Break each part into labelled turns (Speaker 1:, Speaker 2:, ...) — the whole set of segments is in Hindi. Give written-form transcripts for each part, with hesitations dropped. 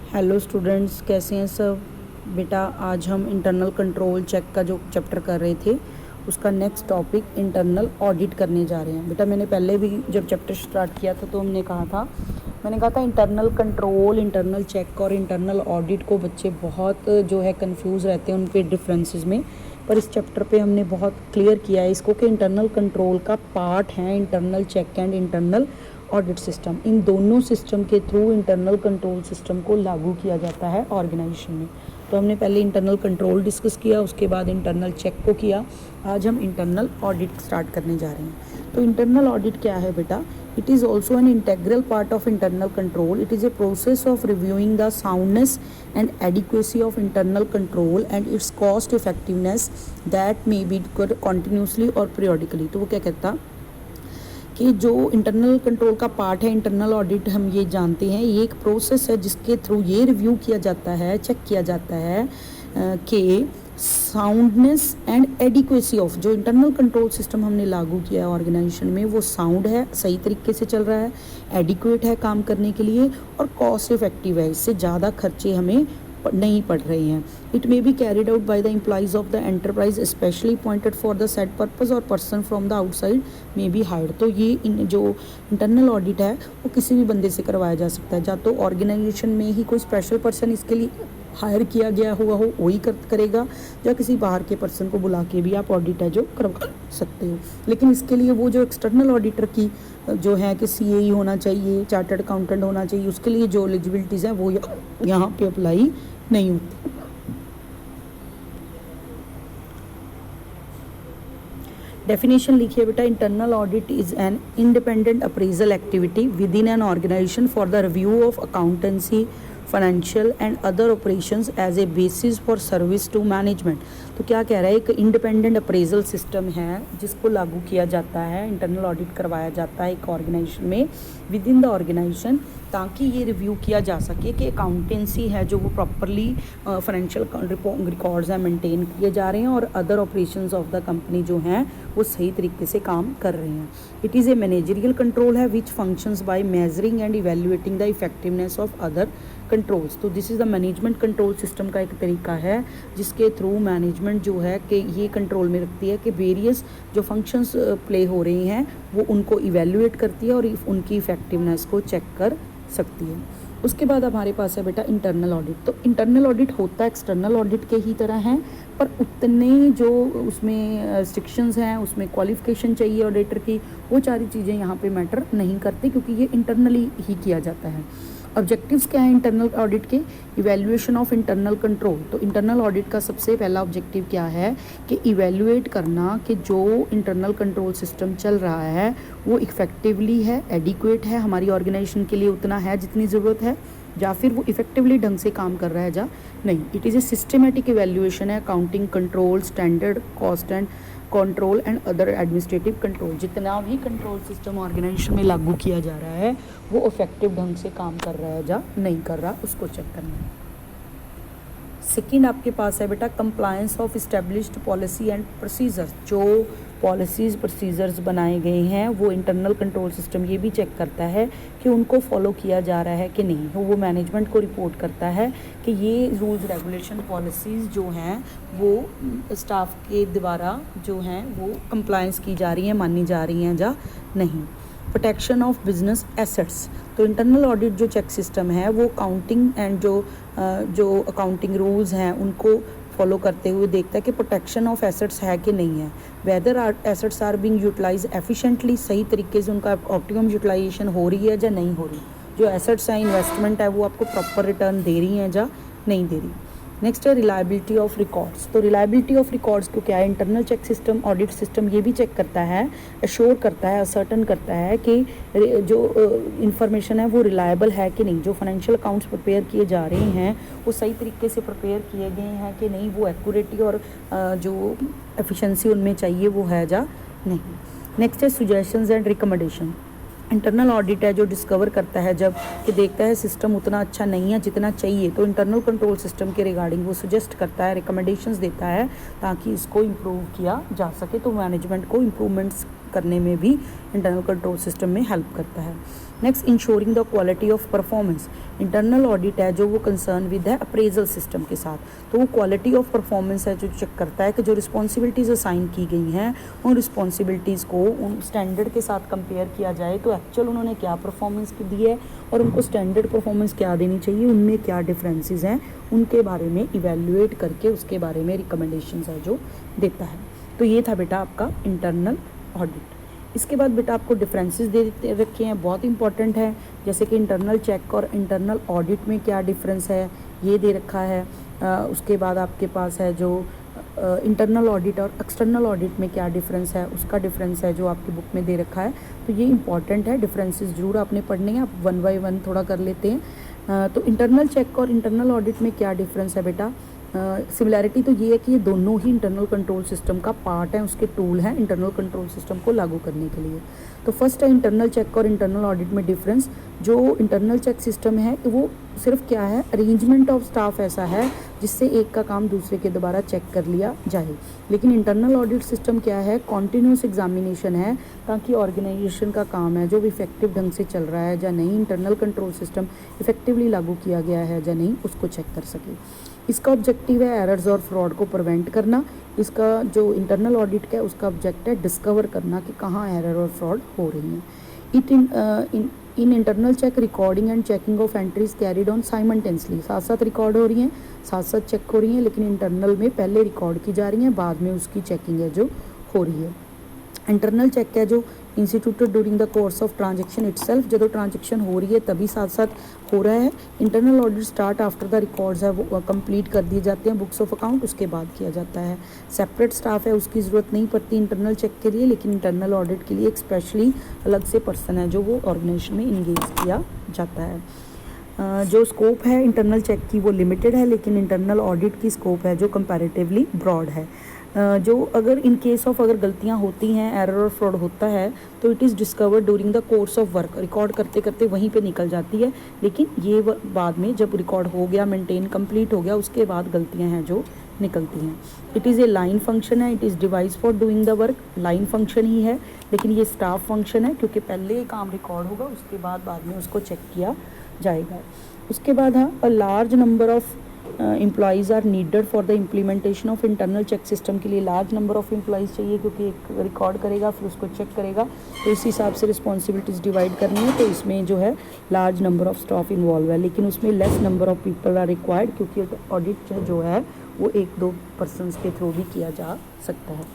Speaker 1: हेलो स्टूडेंट्स, कैसे हैं सब। बेटा आज हम इंटरनल कंट्रोल चेक का जो चैप्टर कर रहे थे उसका नेक्स्ट टॉपिक इंटरनल ऑडिट करने जा रहे हैं। बेटा मैंने पहले भी जब चैप्टर स्टार्ट किया था तो मैंने कहा था इंटरनल कंट्रोल, इंटरनल चेक और इंटरनल ऑडिट को बच्चे बहुत जो है कंफ्यूज रहते हैं उनके डिफरेंसेस में। पर इस चैप्टर पे हमने बहुत क्लियर किया है इसको कि इंटरनल कंट्रोल का पार्ट है internal check and internal audit system. इन दोनों सिस्टम के थ्रू इंटरनल कंट्रोल सिस्टम को लागू किया जाता है ऑर्गेनाइजेशन में। तो हमने पहले इंटरनल कंट्रोल डिस्कस किया, उसके बाद इंटरनल चेक को किया। आज हम इंटरनल ऑडिट स्टार्ट करने जा रहे हैं। तो इंटरनल ऑडिट क्या है बेटा? It is also an integral part of internal control. It is a process of reviewing the soundness and adequacy of internal control and it's cost effectiveness that may be continuously और पीरियडिकली। तो वो क्या कहता कि जो इंटरनल कंट्रोल का पार्ट है इंटरनल ऑडिट, हम ये जानते हैं ये एक प्रोसेस है जिसके थ्रू ये रिव्यू किया जाता है, चेक किया जाता है कि साउंडनेस एंड एडिक्वेसी ऑफ जो इंटरनल कंट्रोल सिस्टम हमने लागू किया है ऑर्गेनाइजेशन में वो साउंड है, सही तरीके से चल रहा है, एडिक्वेट है काम करने के लिए और कॉस्ट इफेक्टिव है, इससे ज़्यादा खर्चे हमें नहीं पड़ रहे हैं। It may be carried out by the employees of the enterprise specially appointed for the set purpose और person from the outside may be hired. तो ये जो इंटरनल ऑडिट है वो किसी भी बंदे से करवाया जा सकता है, या तो ऑर्गेनाइजेशन में ही कोई स्पेशल पर्सन इसके लिए हायर किया गया हुआ हो वही करेगा, या किसी बाहर के पर्सन को बुला के भी आप ऑडिट है जो करवा सकते हो। लेकिन इसके लिए वो जो एक्सटर्नल ऑडिटर की जो है कि CAE होना चाहिए, चार्टर्ड अकाउंटेंट होना चाहिए, उसके लिए जो एलिजिबिलिटीज़ हैं वो यहाँ पे अप्लाई नहीं होती। डेफिनेशन लिखिए बेटा। Internal audit is an independent appraisal activity within an organisation for the review of accountancy, financial and other operations as a basis for service to management. तो क्या कह रहा है, एक इंडिपेंडेंट अप्रेजल सिस्टम है जिसको लागू किया जाता है, इंटरनल ऑडिट करवाया जाता है एक ऑर्गेनाइजेशन में विद इन द ऑर्गेनाइजेशन, ताकि ये रिव्यू किया जा सके कि अकाउंटेंसी है जो वो प्रॉपरली फाइनेंशियल रिकॉर्ड्स हैं मेंटेन किए जा रहे हैं और other operations of the company जो हैं वो सही तरीके से काम कर रहे हैं। It is a managerial control है which functions by measuring and evaluating the effectiveness of other controls. तो this is the management control system का एक तरीका है जिसके थ्रू मैनेजमेंट जो है कि ये कंट्रोल में रखती है कि वेरियस जो फंक्शंस प्ले हो रही हैं वो उनको इवेल्युएट करती है और उनकी इफेक्टिवनेस को चेक कर सकती है। उसके बाद हमारे पास है बेटा इंटरनल ऑडिट। तो इंटरनल ऑडिट होता है एक्सटर्नल ऑडिट के ही तरह है, पर उतने जो उसमें रिस्ट्रिक्शंस हैं, उसमें क्वालिफिकेशन चाहिए ऑडिटर की, वो सारी चीज़ें यहाँ पे मैटर नहीं करती क्योंकि ये इंटरनली ही किया जाता है। ऑब्जेक्टिव्स क्या है इंटरनल ऑडिट के? Evaluation of internal control. तो इंटरनल ऑडिट का सबसे पहला ऑब्जेक्टिव क्या है कि इवैल्यूएट करना कि जो इंटरनल कंट्रोल सिस्टम चल रहा है वो इफेक्टिवली है, एडिक्वेट है, हमारी ऑर्गेनाइजेशन के लिए उतना है जितनी ज़रूरत है, या फिर वो इफेक्टिवली ढंग से काम कर रहा है या नहीं। It is a systematic evaluation है, accounting control, standard cost and control and other administrative control. जितना भी कंट्रोल सिस्टम ऑर्गेनाइजेशन में लागू किया जा रहा है वो इफेक्टिव ढंग से काम कर रहा है या नहीं कर रहा, उसको चेक करना है। सेकेंड आपके पास है बेटा compliance of established policy and procedure. जो पॉलिसीज़ प्रोसीजर्स बनाए गए हैं वो इंटरनल कंट्रोल सिस्टम ये भी चेक करता है कि उनको फॉलो किया जा रहा है कि नहीं। वो मैनेजमेंट को रिपोर्ट करता है कि ये रूल्स रेगुलेशन पॉलिसीज़ जो हैं वो स्टाफ के द्वारा जो हैं वो कंप्लायंस की जा रही हैं, मानी जा रही हैं या नहीं। Protection of business assets. तो इंटरनल ऑडिट जो चेक सिस्टम है वो अकाउंटिंग एंड जो अकाउंटिंग रूल्स हैं उनको फॉलो करते हुए देखता है कि प्रोटेक्शन ऑफ एसेट्स है कि नहीं है, whether assets are being utilise efficiently, सही तरीके से उनका ऑप्टिमम यूटिलाइजेशन हो रही है या नहीं हो रही, जो एसेट्स हैं इन्वेस्टमेंट है वो आपको प्रॉपर रिटर्न दे रही हैं या नहीं दे रही। नेक्स्ट है रिलायबिलिटी ऑफ रिकॉर्ड्स। तो रिलायबिलिटी ऑफ रिकॉर्ड्स को क्या है, internal check system, audit system ये भी चेक करता है, अश्योर करता है, असर्टन करता है कि जो इंफॉर्मेशन है वो रिलायबल है कि नहीं, जो फाइनेंशियल अकाउंट्स प्रिपेयर किए जा रहे हैं वो सही तरीके से प्रिपेयर किए गए हैं कि नहीं, वो एक्यूरेटी और जो एफिशिएंसी उनमें चाहिए वो है या नहीं। नेक्स्ट है suggestions and recommendation. Internal audit है जो डिस्कवर करता है जब कि देखता है सिस्टम उतना अच्छा नहीं है जितना चाहिए, तो इंटरनल कंट्रोल सिस्टम के रिगार्डिंग वो सजेस्ट करता है, रिकमेंडेशंस देता है ताकि इसको इम्प्रूव किया जा सके। तो मैनेजमेंट को इम्प्रूवमेंट्स करने में भी इंटरनल कंट्रोल सिस्टम में हेल्प करता है। Next, ensuring the quality of performance. Internal audit है जो वो कंसर्न विद है अप्रेजल सिस्टम के साथ, तो वो क्वालिटी ऑफ परफॉर्मेंस है जो चेक करता है कि जो रिस्पॉन्सिबिलिटीज़ असाइन की गई हैं उन रिस्पॉन्सिबिलिटीज़ को उन स्टैंडर्ड के साथ कंपेयर किया जाए तो एक्चुअल उन्होंने क्या परफॉर्मेंस दी है और उनको स्टैंडर्ड परफॉर्मेंस क्या देनी चाहिए, उनमें क्या डिफरेंसेस हैं, उनके बारे में इवेल्युएट करके उसके बारे में रिकमेंडेशंस है जो देता है। तो ये था बेटा आपका इंटरनल ऑडिट। इसके बाद बेटा आपको डिफरेंसेस दे रखे हैं, बहुत इंपॉर्टेंट है, जैसे कि इंटरनल चेक और इंटरनल ऑडिट में क्या डिफरेंस है ये दे रखा है। उसके बाद आपके पास है जो इंटरनल ऑडिट और एक्सटर्नल ऑडिट में क्या डिफरेंस है, उसका डिफरेंस है जो आपकी बुक में दे रखा है। तो ये इंपॉर्टेंट है, डिफरेंसेस ज़रूर आपने पढ़ने हैं, आप 1 बाय 1 थोड़ा कर लेते हैं। तो इंटरनल चेक और इंटरनल ऑडिट में क्या डिफरेंस है बेटा। सिमिलैरिटी तो ये है कि ये दोनों ही इंटरनल कंट्रोल सिस्टम का पार्ट है, उसके टूल हैं इंटरनल कंट्रोल सिस्टम को लागू करने के लिए। तो फर्स्ट है इंटरनल चेक और इंटरनल ऑडिट में डिफरेंस। जो इंटरनल चेक सिस्टम है वो सिर्फ क्या है, अरेंजमेंट ऑफ स्टाफ ऐसा है जिससे एक का काम दूसरे के दोबारा चेक कर लिया जाए। लेकिन इंटरनल ऑडिट सिस्टम क्या है, कॉन्टीन्यूस एग्जामिनेशन है ताकि ऑर्गेनाइजेशन का काम है जो इफेक्टिव ढंग से चल रहा है या नहीं, इंटरनल कंट्रोल सिस्टम इफेक्टिवली लागू किया गया है या नहीं, उसको चेक कर सके। इसका ऑब्जेक्टिव है एरर्स और फ्रॉड को प्रिवेंट करना। इसका जो इंटरनल ऑडिट का है उसका ऑब्जेक्ट है डिस्कवर करना कि कहाँ एरर और फ्रॉड हो रही हैं। In internal check recording and checking of entries carried on simultaneously, साथ साथ रिकॉर्ड हो रही हैं, साथ साथ चेक हो रही हैं, लेकिन इंटरनल में पहले रिकॉर्ड की जा रही हैं, बाद में उसकी चेकिंग है जो हो रही है। इंटरनल चेक है जो instituted during the course of transaction itself, जो ट्रांजेक्शन हो रही है तभी साथ साथ हो रहा है। Internal audit start after the records है वो कंप्लीट कर दिए जाते हैं बुक्स ऑफ अकाउंट, उसके बाद किया जाता है। सेपरेट स्टाफ है उसकी ज़रूरत नहीं पड़ती इंटरनल चेक के लिए, लेकिन इंटरनल ऑडिट के लिए एक स्पेशली अलग से पर्सन है जो वो ऑर्गेनाइजेशन में इंगेज किया जाता है। जो स्कोप है इंटरनल चेक की वो लिमिटेड है, लेकिन इंटरनल ऑडिट की स्कोप है जो कंपैरेटिवली ब्रॉड है। जो अगर इन केस ऑफ अगर गलतियां होती हैं, एरर और फ्रॉड होता है, तो it is discovered during the course of work, record करते करते वहीं पे निकल जाती है, लेकिन ये बाद में जब रिकॉर्ड हो गया, मेंटेन कंप्लीट हो गया, उसके बाद गलतियां हैं जो निकलती हैं। It is a line function है, it is device for doing the work, line function ही है, लेकिन ये स्टाफ फंक्शन है क्योंकि पहले काम रिकॉर्ड होगा उसके बाद में उसको चेक किया जाएगा। उसके बाद हाँ, a large number of employees are needed for the implementation of internal check system के लिए लार्ज नंबर ऑफ एम्प्लॉयज़ चाहिए, क्योंकि एक रिकॉर्ड करेगा फिर उसको चेक करेगा, तो इस हिसाब से रिस्पॉन्सिबिलिटीज़ डिवाइड करनी है, तो इसमें जो है large number of staff involve है, लेकिन उसमें less number of people are required क्योंकि ऑडिट जो है वो 1-2 पर्सनस के थ्रू भी किया जा सकता है।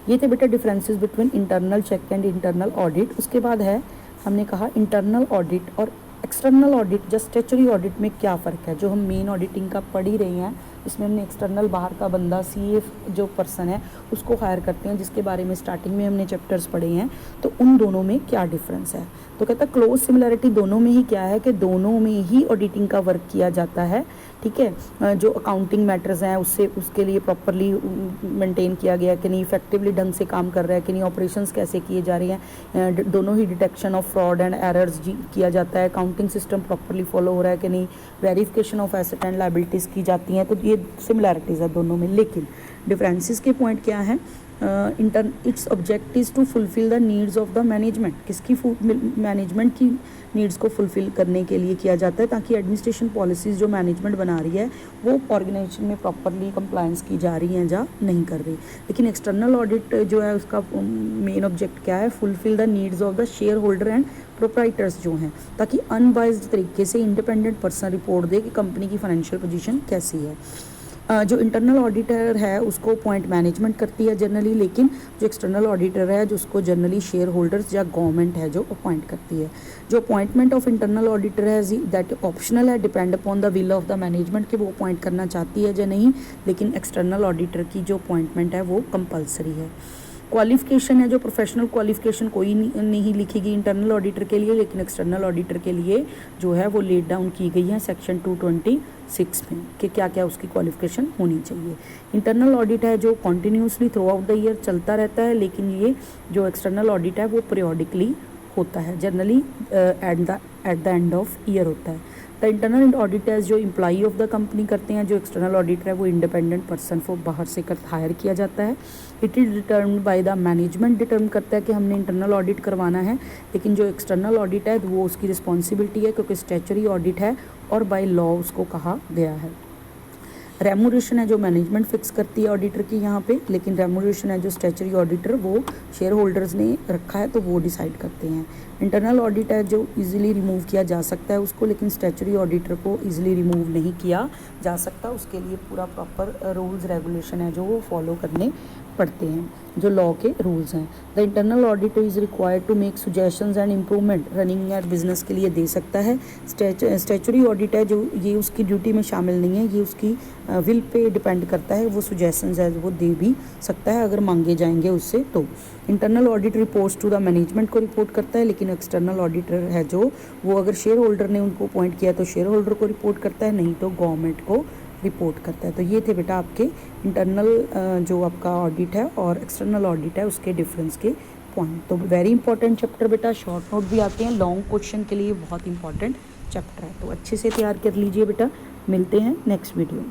Speaker 1: ये थे बेटा differences between internal check and internal audit. उसके बाद है हमने कहा इंटरनल ऑडिट और एक्सटर्नल ऑडिट या स्टैट्यूटरी ऑडिट में क्या फ़र्क है। जो हम मेन ऑडिटिंग का पढ़ ही रहे हैं, इसमें हमने एक्सटर्नल बाहर का बंदा सीए जो पर्सन है उसको हायर करते हैं, जिसके बारे में स्टार्टिंग में हमने चैप्टर्स पढ़े हैं। तो उन दोनों में क्या डिफरेंस है, तो कहता है क्लोज सिमिलरिटी दोनों में ही क्या है कि दोनों में ही ऑडिटिंग का वर्क किया जाता है। ठीक है, जो अकाउंटिंग मैटर्स हैं उसके लिए प्रॉपरली मेंटेन किया गया कि नहीं, इफेक्टिवली ढंग से काम कर रहा है कि नहीं, ऑपरेशंस कैसे किए जा रहे हैं, दोनों ही detection of fraud and errors किया जाता है, अकाउंटिंग सिस्टम प्रॉपरली फॉलो हो रहा है कि नहीं, verification of asset and liabilities की जाती हैं। तो ये सिमिलैरिटीज़ है दोनों में, लेकिन डिफरेंसेस के पॉइंट क्या हैं। Its object is to fulfil the needs of the management, किसकी मैनेजमेंट की नीड्स को फुलफिल करने के लिए किया जाता है, ताकि एडमिनिस्ट्रेशन पॉलिसीज़ जो मैनेजमेंट बना रही है वो ऑर्गेनाइजेशन में प्रॉपरली कंप्लायंस की जा रही हैं या नहीं कर रही। लेकिन एक्सटर्नल ऑडिट जो है उसका मेन ऑब्जेक्ट क्या है, fulfil the needs of the share holder and proprietors जो हैं, ताकि अनबाइज्ड तरीके से इंडिपेंडेंट पर्सन रिपोर्ट दे कि कंपनी की फाइनेंशियल पोजीशन कैसी है। जो इंटरनल ऑडिटर है उसको अपॉइंट मैनेजमेंट करती है जनरली, लेकिन जो एक्सटर्नल ऑडिटर है जो उसको जनरली शेयर होल्डर्स या गवर्नमेंट है जो अपॉइंट करती है। जो अपॉइंटमेंट ऑफ इंटरनल ऑडिटर है दैट ऑप्शनल है, depend upon the will of the management कि वो अपॉइंट करना चाहती है या नहीं, लेकिन एक्सटर्नल ऑडिटर की जो अपॉइंटमेंट है वो कंपलसरी है। क्वालिफिकेशन है जो प्रोफेशनल क्वालिफिकेशन कोई नहीं लिखी इंटरनल ऑडिटर के लिए, लेकिन एक्सटर्नल ऑडिटर के लिए जो है वो लेट डाउन की गई है सेक्शन 226 में कि क्या क्या उसकी क्वालिफिकेशन होनी चाहिए। इंटरनल ऑडिट है जो continuously through out the year चलता रहता है, लेकिन ये जो एक्सटर्नल ऑडिट है वो पीरियोडिकली होता है, generally at the end of year होता है। द इंटरनल ऑडिट है जो एम्प्लॉई ऑफ द कंपनी करते हैं, जो एक्सटर्नल ऑडिटर है वो इंडिपेंडेंट पर्सन को बाहर से हायर किया जाता है। It is determined by the management, determine करता है कि हमने इंटरनल ऑडिट करवाना है, लेकिन जो एक्सटर्नल ऑडिट है वो उसकी रिस्पॉन्सिबिलिटी है क्योंकि स्टैचुटरी ऑडिट है और बाय लॉ उसको कहा गया है। रेमोनेशन है जो मैनेजमेंट फिक्स करती है ऑडिटर की यहाँ पे, लेकिन रेमोनेशन है जो स्टैचुटरी ऑडिटर वो शेयर होल्डर्स ने रखा है तो वो डिसाइड करते हैं। इंटरनल ऑडिट है जो इजीली रिमूव किया जा सकता है उसको, लेकिन स्टैचुटरी ऑडिटर को इजीली रिमूव नहीं किया जा सकता, उसके लिए पूरा प्रॉपर रूल्स रेगुलेशन है जो वो फॉलो करने पड़ते हैं, जो लॉ के रूल्स हैं। The internal auditor is required to make suggestions and improvement running at business के लिए दे सकता है। स्टैचुटरी ऑडिट है जो ये उसकी ड्यूटी में शामिल नहीं है, ये उसकी विल पे डिपेंड करता है, वो सजेशंस है वो दे भी सकता है अगर मांगे जाएंगे उससे तो। Internal audit reports to the management को रिपोर्ट करता है, लेकिन एक्सटर्नल ऑडिटर है जो वो अगर शेयर होल्डर ने उनको अपॉइंट किया तो शेयर होल्डर को रिपोर्ट करता है, नहीं तो गवर्नमेंट को रिपोर्ट करता है। तो ये थे बेटा आपके इंटरनल जो आपका ऑडिट है और एक्सटर्नल ऑडिट है उसके डिफरेंस के पॉइंट। तो वेरी इंपॉर्टेंट चैप्टर बेटा, शॉर्ट नोट भी आते हैं, लॉन्ग क्वेश्चन के लिए बहुत इंपॉर्टेंट चैप्टर है, तो अच्छे से तैयार कर लीजिए बेटा। मिलते हैं नेक्स्ट वीडियो में।